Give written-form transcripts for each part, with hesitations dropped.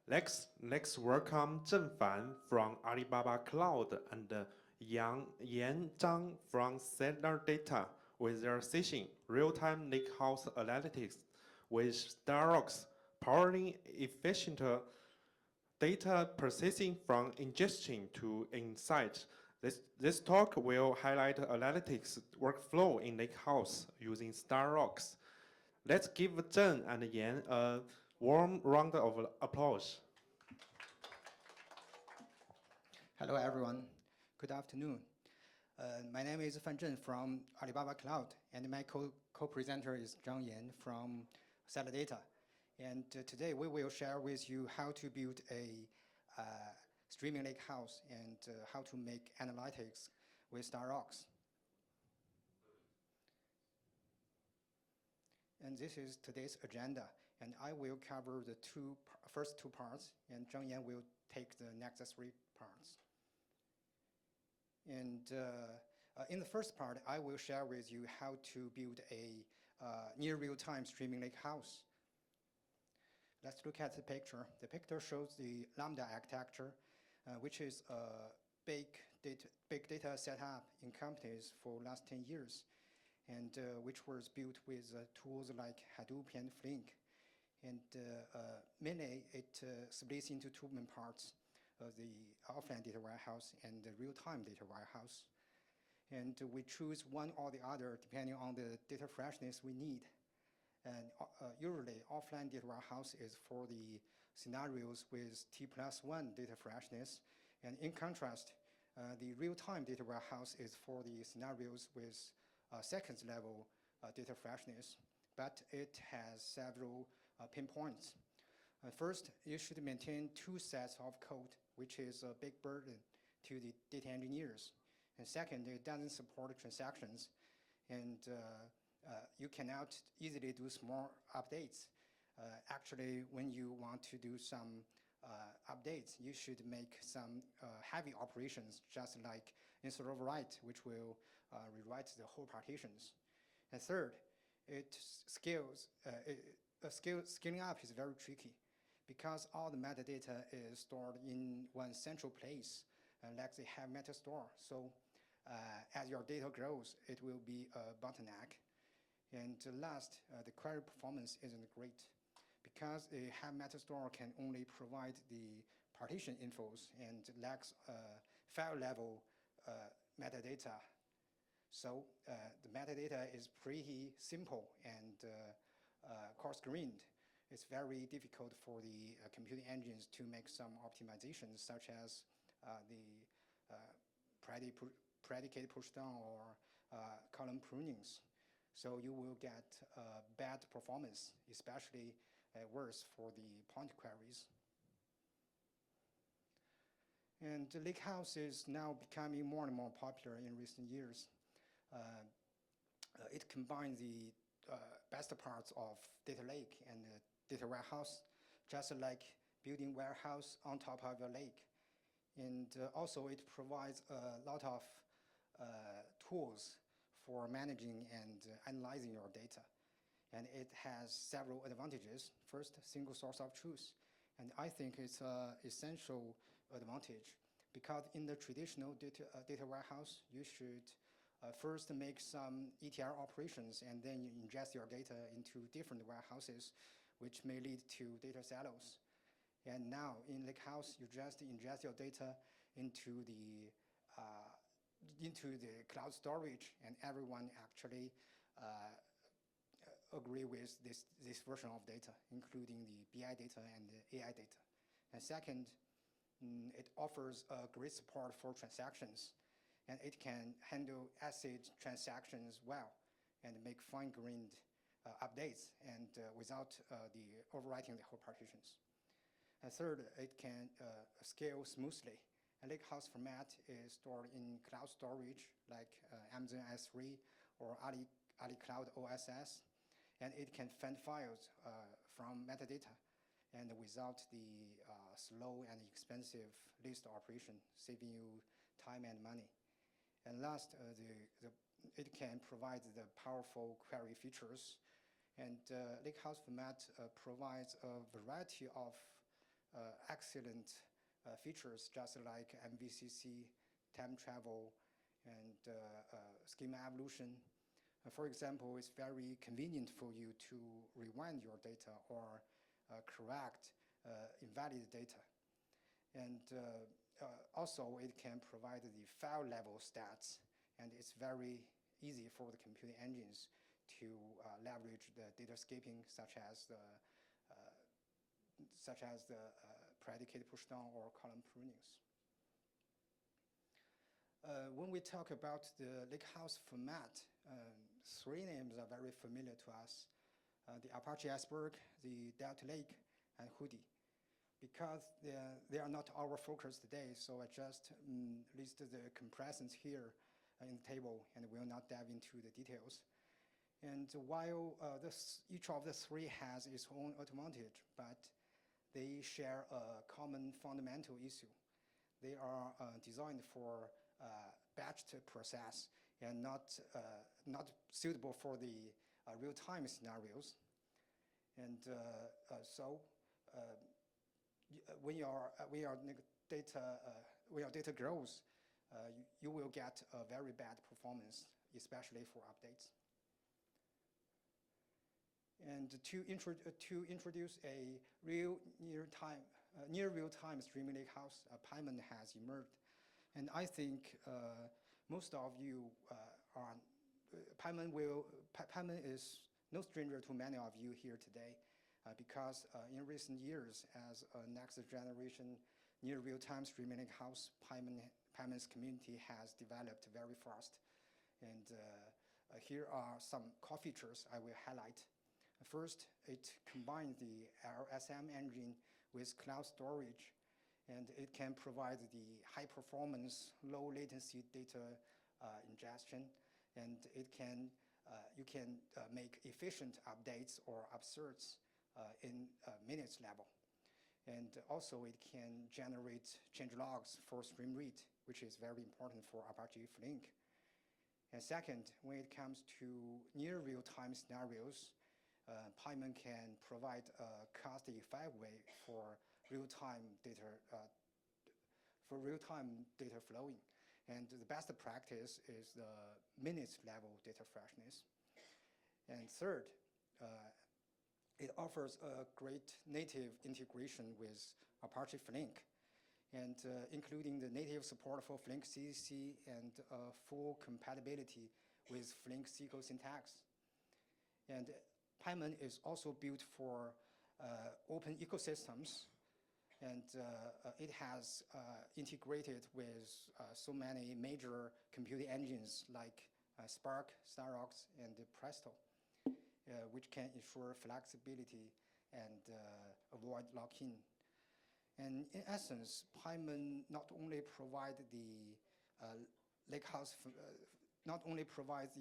Let's welcome Zhen Fan from Alibaba Cloud and Yan Zhang from CelerData with their session Real-Time Lakehouse Analytics with StarRocks powering efficient data processing from ingestion to insight. This talk will highlight analytics workflow in Lakehouse using StarRocks. Let's give Zhen and Yan a warm round of applause. Hello, everyone. Good afternoon. My name is Fan Zhen from Alibaba Cloud, and my co-presenter is Zhang Yan from CelerData. And today we will share with you how to build a streaming lakehouse and how to make analytics with StarRocks. And this is today's agenda. And I will cover the first two parts, and Zhang Yan will take the next three parts. And in the first part, I will share with you how to build a near real-time streaming lakehouse. Let's look at the picture. The picture shows the Lambda architecture, which is a big data setup in companies for last 10 years, and which was built with tools like Hadoop and Flink. And mainly, it splits into two main parts. The offline data warehouse and the real-time data warehouse. And we choose one or the other depending on the data freshness we need. And usually, offline data warehouse is for the scenarios with T+1 data freshness. And in contrast, the real-time data warehouse is for the scenarios with seconds level data freshness, but it has several pinpoints. First, you should maintain two sets of code, which is a big burden to the data engineers. And second, it doesn't support transactions. And you cannot easily do small updates. Actually, when you want to do some updates, you should make some heavy operations, just like insert overwrite, which will rewrite the whole partitions. And third, scaling up is very tricky, because all the metadata is stored in one central place, like they have meta store. So as your data grows, it will be a bottleneck. And last, the query performance isn't great, because a have meta store can only provide the partition infos and lacks file level metadata. So the metadata is pretty simple and coarse-grained. It's very difficult for the computing engines to make some optimizations, such as the predicate pushdown or column prunings. So you will get bad performance, especially worse for the point queries. And the Lakehouse is now becoming more and more popular in recent years. It combines the best parts of data lake and data warehouse, just like building warehouse on top of a lake. And also it provides a lot of tools for managing and analyzing your data. And it has several advantages. First, single source of truth. And I think it's an essential advantage, because in the traditional data warehouse, you should first make some ETL operations, and then you ingest your data into different warehouses, which may lead to data silos. And now in Lakehouse, you just ingest your data into the cloud storage, and everyone actually agree with this version of data, including the BI data and the AI data. And second, it offers great support for transactions, and it can handle ACID transactions well and make fine-grained updates and without the overwriting the whole partitions. And third, it can scale smoothly. A Lakehouse format is stored in cloud storage like Amazon S3 or Ali Cloud OSS, and it can fend files from metadata and without the slow and expensive list operation, saving you time and money. And last, it can provide the powerful query features. And Lakehouse format provides a variety of excellent features just like MVCC, time travel, and schema evolution. For example, it's very convenient for you to rewind your data or correct invalid data. And also, it can provide the file level stats, and it's very easy for the computing engines to leverage the data skipping, such as the predicate pushdown or column prunings. When we talk about the Lakehouse format, three names are very familiar to us: the Apache Iceberg, the Delta Lake, and Hoodie. Because they are not our focus today, so I just listed the comparisons here in the table and will not dive into the details. And while each of the three has its own advantage, but they share a common fundamental issue. They are designed for batched process and not suitable for the real-time scenarios. And when your data grows, you will get a very bad performance, especially for updates. And to introduce a near real-time streaming lakehouse, Paimon has emerged. And I think most of you Paimon is no stranger to many of you here today, because in recent years, as a next generation near real-time streaming lakehouse, Paimon's community has developed very fast. And here are some core features I will highlight. First, it combines the LSM engine with cloud storage, and it can provide the high performance, low latency data ingestion, and you can make efficient updates or upserts in minutes level. And also it can generate change logs for stream read, which is very important for Apache Flink. And second, when it comes to near real-time scenarios, Paimon can provide a cost-effective way for real-time data flowing. And the best practice is the minutes level data freshness. And third, it offers a great native integration with Apache Flink, and including the native support for Flink CDC and full compatibility with Flink SQL syntax. And Paimon is also built for open ecosystems, and it has integrated with so many major computing engines like Spark, StarRocks, and Presto, which can ensure flexibility and avoid lock-in. And in essence, Paimon not only provides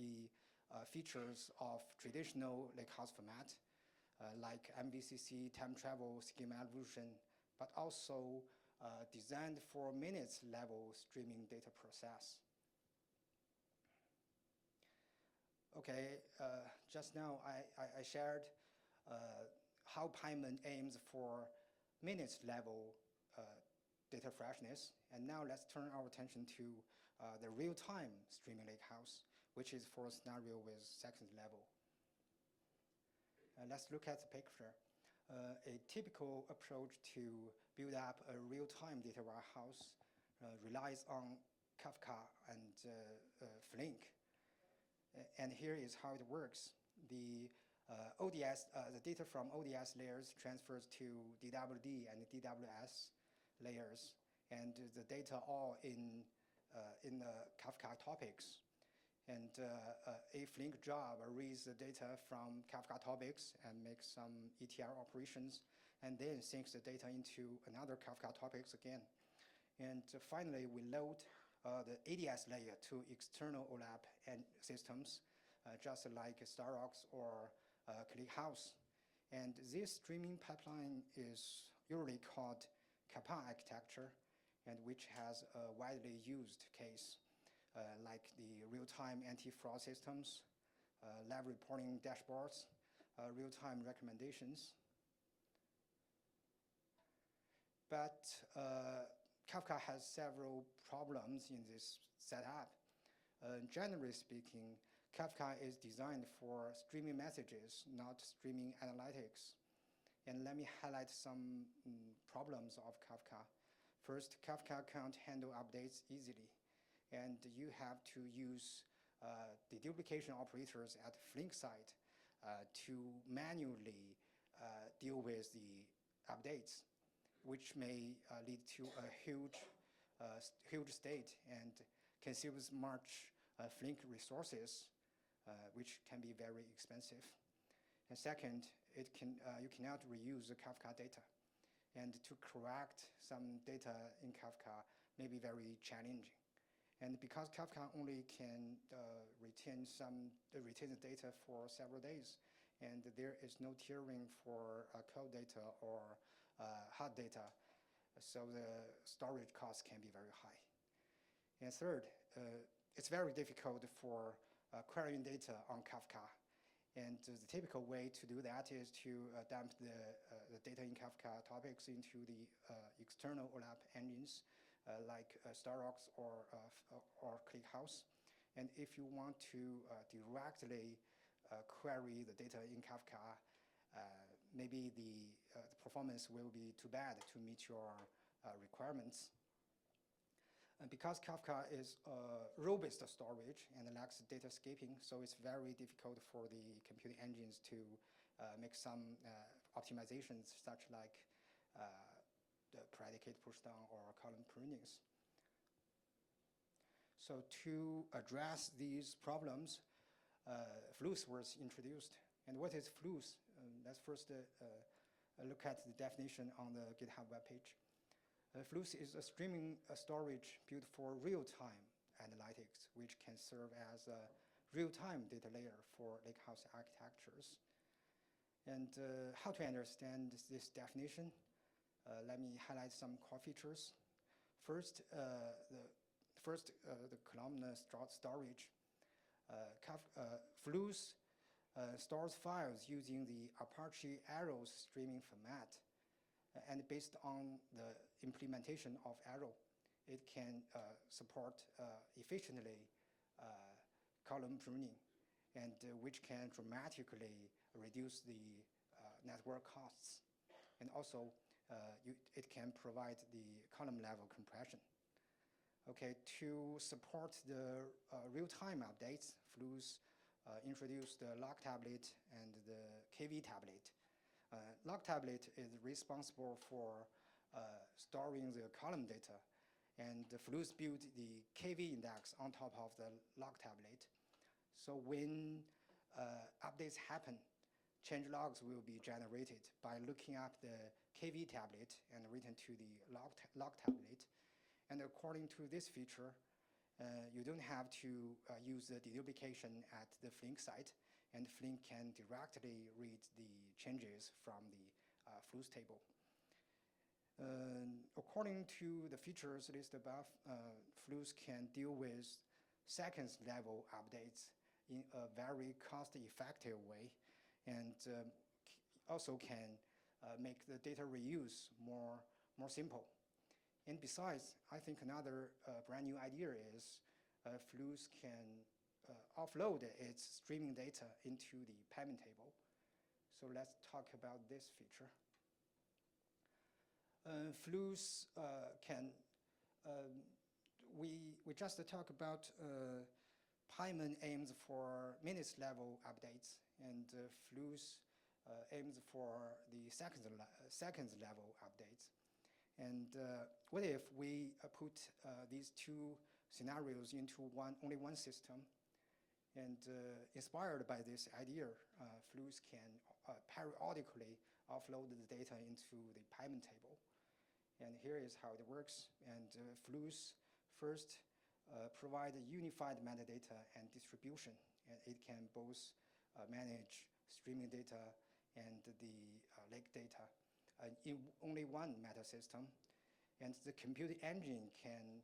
the features of traditional Lakehouse format, like MVCC, time travel, schema evolution, but also designed for minutes level streaming data process. Okay, just now I shared how Paimon aims for minutes level data freshness, and now let's turn our attention to the real-time streaming lakehouse, which is for a scenario with second level. Let's look at the picture. A typical approach to build up a real-time data warehouse relies on Kafka and Flink. And here is how it works. The data from ODS layers transfers to DWD and DWS layers, and the data all in the Kafka topics. And a Flink job reads the data from Kafka topics and makes some ETL operations, and then syncs the data into another Kafka topics again. And finally, we load the ADS layer to external OLAP and systems, just like StarRocks or Lakehouse. And this streaming pipeline is usually called Kappa architecture, and which has a widely used case, like the real-time anti-fraud systems, lab reporting dashboards, real-time recommendations. But Kafka has several problems in this setup. Generally speaking, Kafka is designed for streaming messages, not streaming analytics. And let me highlight some problems of Kafka. First, Kafka can't handle updates easily, and you have to use deduplication operators at Flink side to manually deal with the updates, which may lead to a huge state and consumes much Flink resources, which can be very expensive. And second, you cannot reuse the Kafka data. And to correct some data in Kafka may be very challenging. And because Kafka only can retain the data for several days, and there is no tiering for cold data or hot data, so the storage cost can be very high. And third, it's very difficult for querying data on Kafka. And the typical way to do that is to dump the data in Kafka topics into the external OLAP engines like StarRocks or Lakehouse. And if you want to directly query the data in Kafka, maybe the performance will be too bad to meet your requirements. And because Kafka is role-based storage and lacks data escaping, so it's very difficult for the computing engines to make some optimizations, such like the predicate pushdown or column prunings. So to address these problems, Fluss was introduced. And what is Fluss? Let's first look at the definition on the GitHub webpage. Fluss is a streaming storage built for real-time analytics, which can serve as a real-time data layer for Lakehouse architectures. And how to understand this definition? Let me highlight some core features. First, the columnar storage. Fluss stores files using the Apache Arrow streaming format. And based on the implementation of Arrow, it can support efficiently column pruning, and which can dramatically reduce the network costs. And also, it can provide the column level compression. Okay, to support the real-time updates, Fluss introduced the log tablet and the KV tablet. Log tablet is responsible for storing the column data, and Fluss built the KV index on top of the log tablet. So when updates happen, change logs will be generated by looking up the KV tablet and written to the log tablet. And according to this feature, you don't have to use the deduplication at the Flink site, and Flink can directly read the changes from the Fluss table. According to the features listed above, Fluss can deal with seconds level updates in a very cost-effective way, and also can make the data reuse more simple. And besides, I think another brand new idea is Fluss can offload its streaming data into the Paimon table. So let's talk about this feature. Fluss we just talk about Paimon aims for minutes level updates, and Fluss aims for the seconds level updates. And what if we put these two scenarios into only one system? And inspired by this idea, Fluss can periodically offload the data into the Paimon table. And here is how it works. And Fluss first provide unified metadata and distribution. And it can both manage streaming data and the lake data in only one meta system. And the computing engine can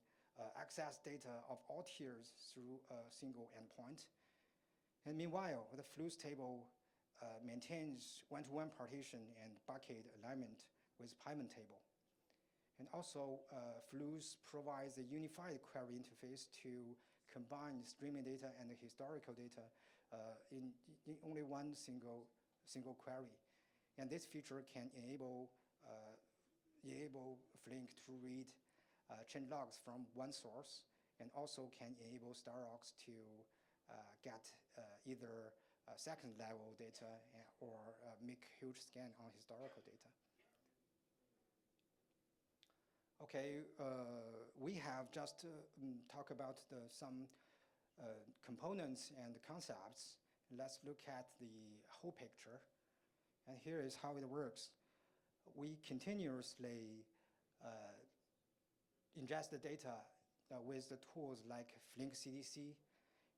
access data of all tiers through a single endpoint. And meanwhile, the Fluss table maintains one-to-one partition and bucket alignment with Paimon table. And also, Fluss provides a unified query interface to combine streaming data and the historical data in only one single query. And this feature can enable Flink to read change logs from one source, and also can enable StarRocks to get either second level data or make huge scan on historical data. Okay, we have just talked about some components and concepts. Let's look at the whole picture. And here is how it works. We continuously ingest the data with the tools like Flink CDC,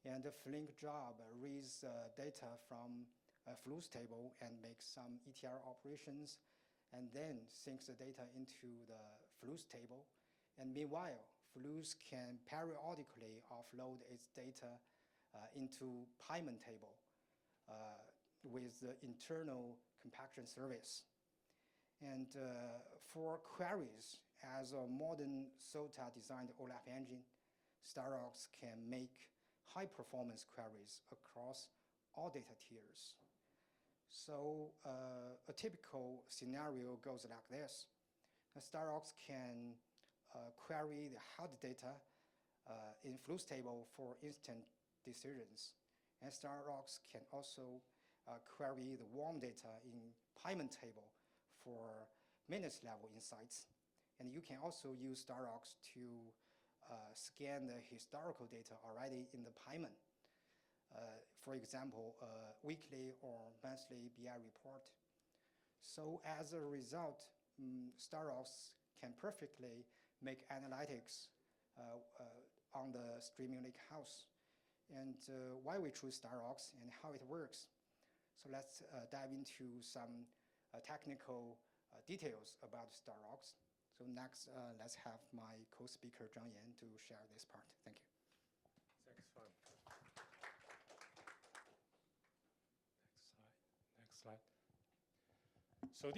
and the Flink job reads data from a Fluss table and makes some ETL operations, and then syncs the data into the Fluss table. And meanwhile, Fluss can periodically offload its data into Paimon table with the internal compaction service. And for queries, as a modern SOTA designed OLAP engine, StarRocks can make high performance queries across all data tiers. So a typical scenario goes like this. StarRocks can query the hot data in Fluss table for instant decisions. And StarRocks can also query the warm data in Paimon table for minutes level insights. And you can also use StarRocks to scan the historical data already in the Paimon. For example, weekly or monthly BI report. So as a result, StarRocks can perfectly make analytics on the streaming Lakehouse. And why we choose StarRocks and how it works. So let's dive into some technical details about StarRocks. So next, let's have my co-speaker Zhang Yan to share this part. Thank you. Thanks, Fan. Next slide. So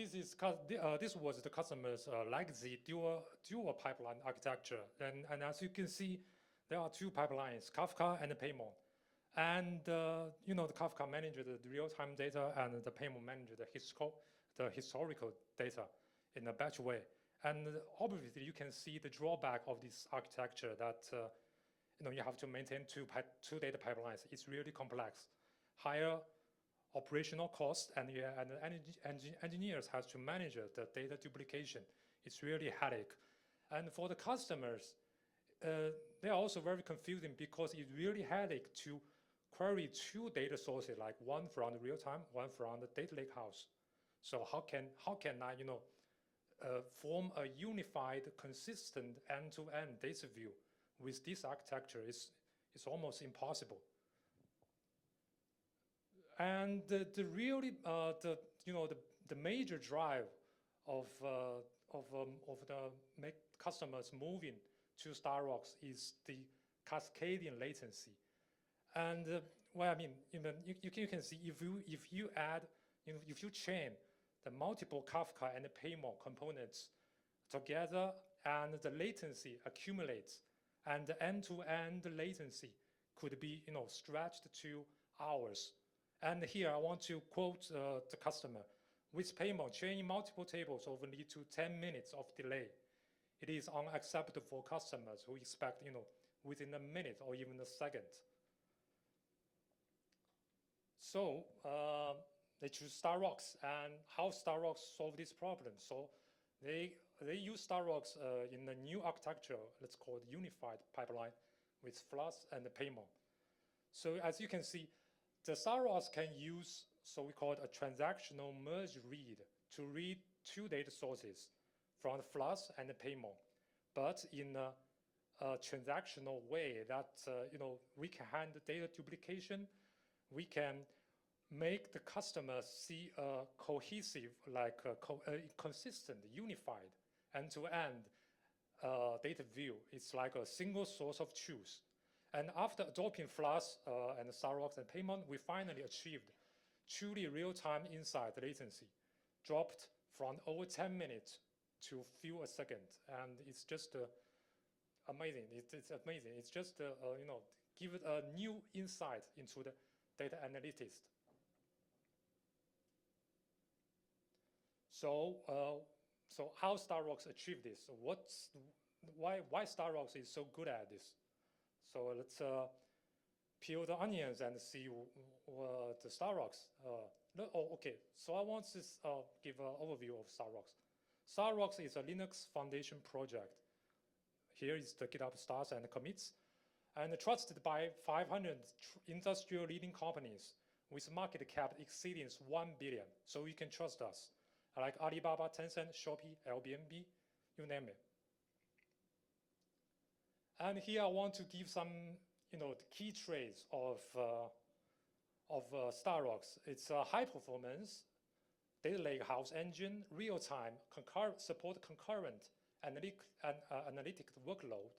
this was the customer's legacy dual pipeline architecture. And as you can see, there are two pipelines, Kafka and the Paimon. And the Kafka manages the real-time data, and the Paimon manages the historical data in a batch way. And obviously, you can see the drawback of this architecture that you have to maintain two data pipelines. It's really complex, higher operational costs, and engineers have to manage the data duplication. It's really a headache. And for the customers, they're also very confusing because it's really headache to query two data sources, like one from the real time, one from the data lakehouse. So how can I form a unified, consistent end-to-end data view with this architecture? It's almost impossible. And the major drive of the customers moving to StarRocks is the cascading latency. And you can see if you add, if you chain the multiple Kafka and the Paimon components together, and the latency accumulates, and the end-to-end latency could be stretched to hours. And here I want to quote the customer. With Paimon, chaining multiple tables over lead to 10 minutes of delay. It is unacceptable for customers who expect within a minute or even a second. So they choose StarRocks, and how StarRocks solve this problem. So they use StarRocks in a new architecture, let's call it unified pipeline with Fluss and the Paimon. So as you can see, the StarRocks can use, so we call it a transactional merge read to read two data sources from the Fluss and the Paimon, but in a transactional way that we can handle data duplication. We can make the customer see a cohesive, consistent, unified, end-to-end data view. It's like a single source of truth. And after adopting Fluss and StarRocks and Paimon, we finally achieved truly real-time insight latency, dropped from over 10 minutes to few a second, and it's just amazing. It's amazing. It's just give it a new insight into the data analytics. So how StarRocks achieve this? Why StarRocks is so good at this? So let's peel the onions and see the StarRocks. Okay, so I want to give an overview of StarRocks. StarRocks is a Linux Foundation project. Here is the GitHub stars and commits, and trusted by 500 industrial leading companies with market cap exceeding 1 billion. So you can trust us, like Alibaba, Tencent, Shopee, Airbnb, you name it. And here I want to give some, the key traits of StarRocks. It's a high performance data lakehouse engine, real-time, support concurrent analytic workload,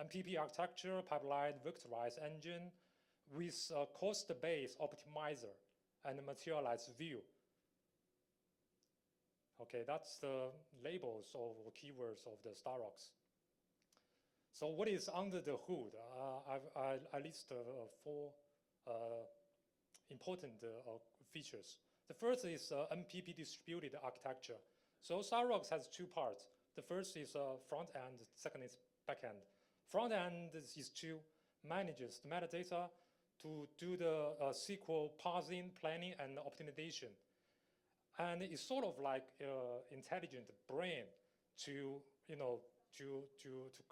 MPP architecture, pipeline, vectorized engine with a cost-based optimizer and materialized view. Okay, that's the labels or keywords of the StarRocks. So what is under the hood? I list 4 important features. The first is MPP distributed architecture. So StarRocks has 2 parts. The first is front end, second is back end. Front end is to manage the metadata, to do the SQL parsing, planning, and optimization. And it's sort of like intelligent brain to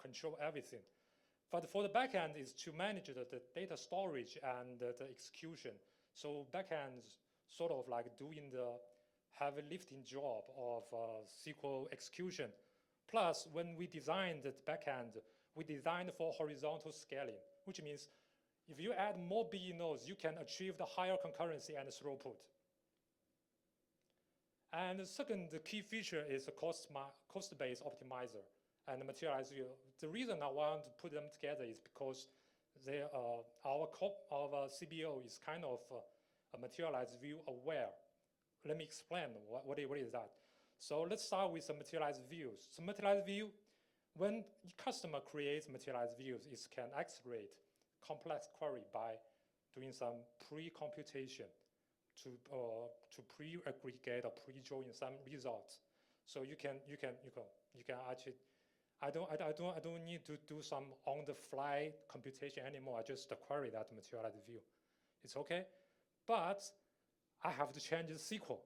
control everything. But for the backend is to manage the data storage and the execution. So backend is sort of like doing the heavy lifting job of SQL execution. Plus, when we designed the backend, we designed for horizontal scaling, which means if you add more BE nodes, you can achieve the higher concurrency and throughput. And the second key feature is a cost-based optimizer and materialized view. The reason I want to put them together is because our CBO is kind of a materialized view aware. Let me explain what is that. So let's start with the materialized views. So materialized view, when customer creates materialized views, it can accelerate complex query by doing some pre-computation to pre-aggregate or pre-join some results. So you can actually, I don't need to do some on-the-fly computation anymore. I just query that materialized view. It's okay, but I have to change the SQL.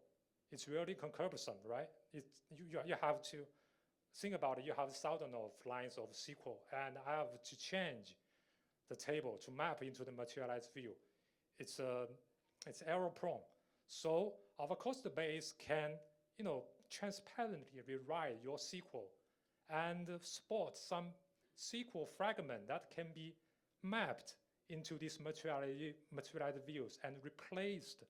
It's really cumbersome, right? You have to think about it. You have thousands of lines of SQL, and I have to change the table to map into the materialized view. It's error prone. So our cost base can, transparently rewrite your SQL and spot some SQL fragment that can be mapped into these materialized views and replaced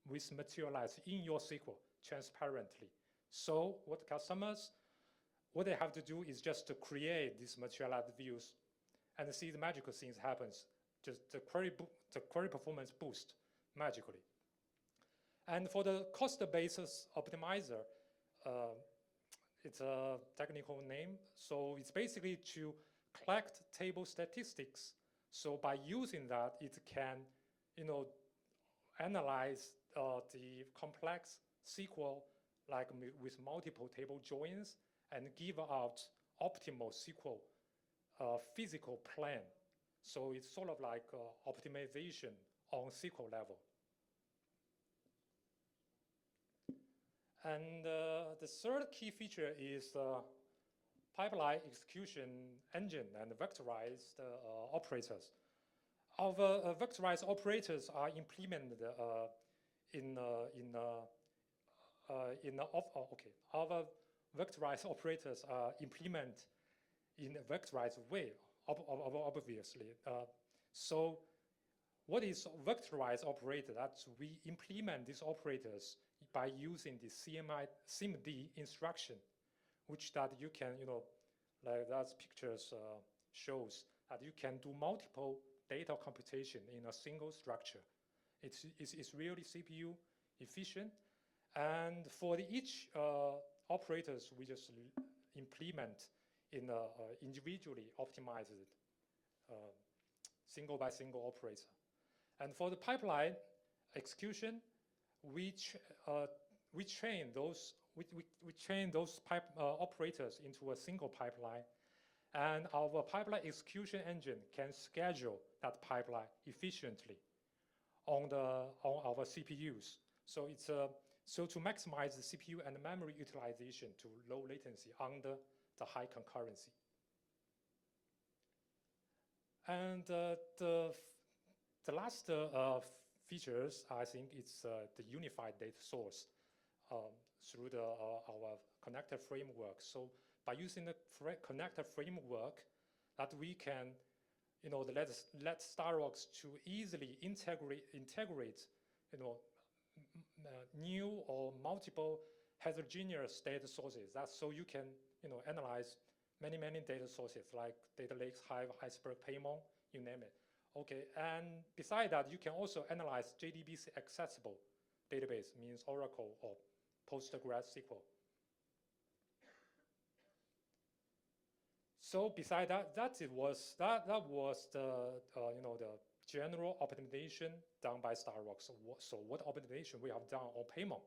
with materialized in your SQL transparently. So what they have to do is just to create these materialized views and see the magical things happens. Just the query performance boost magically. And for the cost basis optimizer, it's a technical name. So it's basically to collect table statistics. So by using that, it can, analyze the complex SQL like with multiple table joins and give out optimal SQL physical plan. So it's sort of like optimization on SQL level. And the third key feature is pipeline execution engine and vectorized operators. Our vectorized operators are implemented our vectorized operators are implemented in a vectorized way, obviously. So what is vectorized operator? That's we implement these operators by using the SIMD instruction, which that you can, like that pictures shows that you can do multiple data computation in a single structure. It's really CPU efficient. And for each operators we just implement in a individually optimized single by single operator. And for the pipeline execution, we train those operators into a single pipeline, and our pipeline execution engine can schedule that pipeline efficiently on our CPUs. So it's so to maximize the CPU and memory utilization to low latency under the high concurrency. And the last features, I think, it's the unified data source through our connector framework. So by using the connector framework, that we can, let StarRocks to easily integrate, new or multiple heterogeneous data sources. That's so you can, analyze many data sources like data lakes, Hive, Iceberg, Paimon, you name it. Okay, and beside that, you can also analyze JDBC accessible database, means Oracle or PostgreSQL. So beside that, that was the the general optimization done by StarRocks. So what optimization we have done on Paimon?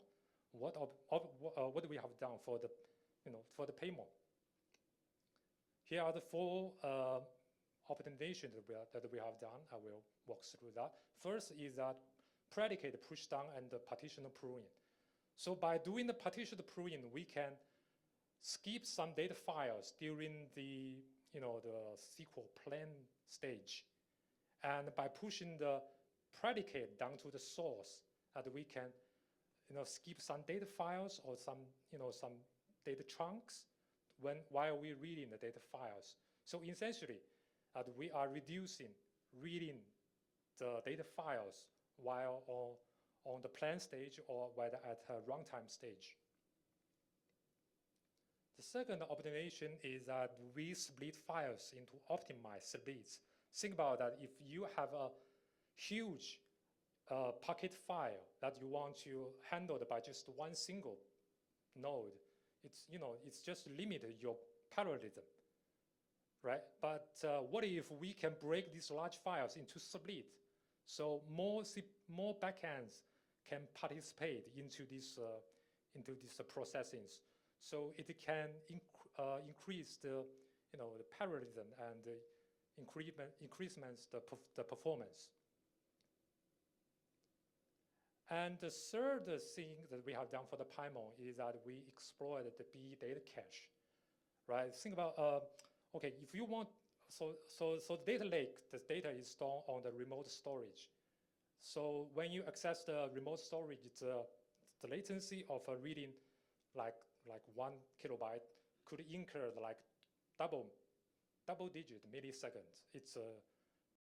What do we have done for the for the Paimon? Here are the 4 optimizations that we have done. I will walk through that. First is that predicate push down and the partition pruning. So by doing the partition pruning, we can skip some data files during the the SQL plain stage, and by pushing the predicate down to the source, that we can skip some data files or some some data chunks while we're reading the data files. So essentially, we are reducing reading the data files while on the plain stage or whether at a runtime stage. The second optimization is that we split files into optimized splits. Think about that. If you have a huge Packet file that you want to handle by just one single node, it's just limited your parallelism, right? But what if we can break these large files into split, so more backends can participate into this processing, so it can increase the the parallelism and the increments the performance. And the third thing that we have done for the Paimon is that we exploited the B data cache, right? Think about, okay, if you want, so the data lake, the data is stored on the remote storage. So when you access the remote storage, the latency of a reading like 1 kilobyte could incur like double digit milliseconds. It's